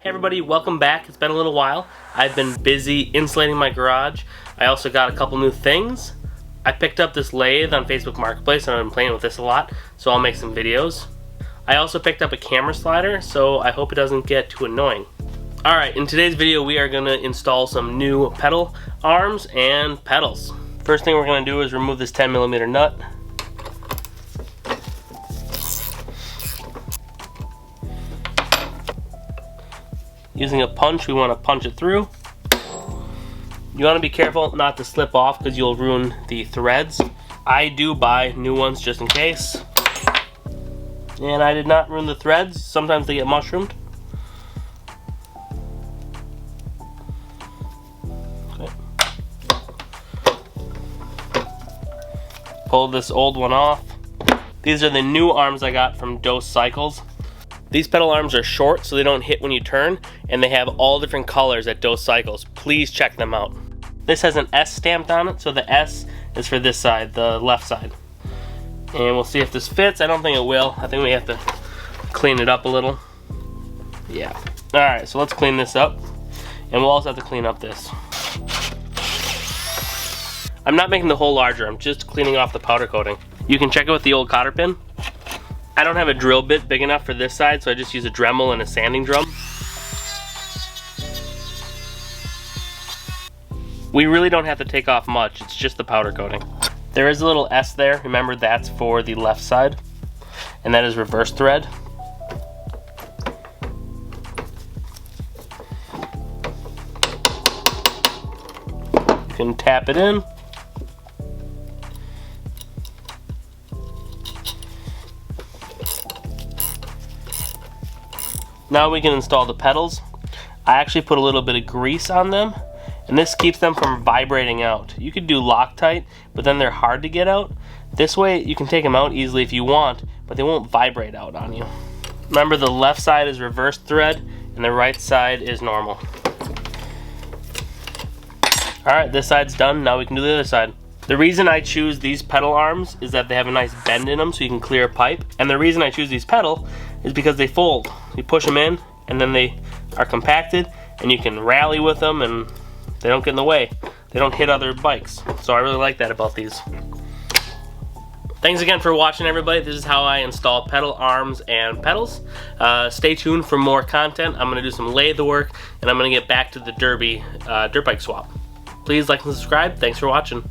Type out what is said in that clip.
Everybody, welcome back. It's been a little while. I've been busy insulating my garage. I also got a couple new things. I picked up this lathe on Facebook Marketplace and I've been playing with this a lot, so I'll make some videos. I also picked up a camera slider, so I hope it doesn't get too annoying. Alright, in today's video we are going to install some new pedal arms and pedals. First thing we're going to do is remove this 10mm nut. Using a punch, we want to punch it through. You want to be careful not to slip off because you'll ruin the threads. I do buy new ones just in case. And I did not ruin the threads. Sometimes they get mushroomed. Okay. Pull this old one off. These are the new arms I got from Dose Cycles. These pedal arms are short so they don't hit when you turn, and they have all different colors at Dose Cycles. Please check them out. This has an S stamped on it, so the S is for this side, the left side. And we'll see if this fits. I don't think it will. I think we have to clean it up a little. Yeah. Alright, so let's clean this up. And we'll also have to clean up this. I'm not making the hole larger, I'm just cleaning off the powder coating. You can check it with the old cotter pin. I don't have a drill bit big enough for this side, so I just use a Dremel and a sanding drum. We really don't have to take off much, it's just the powder coating. There is a little S there, remember that's for the left side, and that is reverse thread. You can tap it in. Now we can install the pedals. I actually put a little bit of grease on them, and this keeps them from vibrating out. You could do Loctite, but then they're hard to get out. This way you can take them out easily if you want, but they won't vibrate out on you. Remember, the left side is reverse thread and the right side is normal. Alright, this side's done. Now we can do the other side. The reason I choose these pedal arms is that they have a nice bend in them so you can clear a pipe. And the reason I choose these pedal is because they fold. You push them in and then they are compacted and you can rally with them and they don't get in the way. They don't hit other bikes. So I really like that about these. Thanks again for watching, everybody. This is how I install pedal arms and pedals. Stay tuned for more content. I'm going to do some lathe work and I'm going to get back to the derby dirt bike swap. Please like and subscribe. Thanks for watching.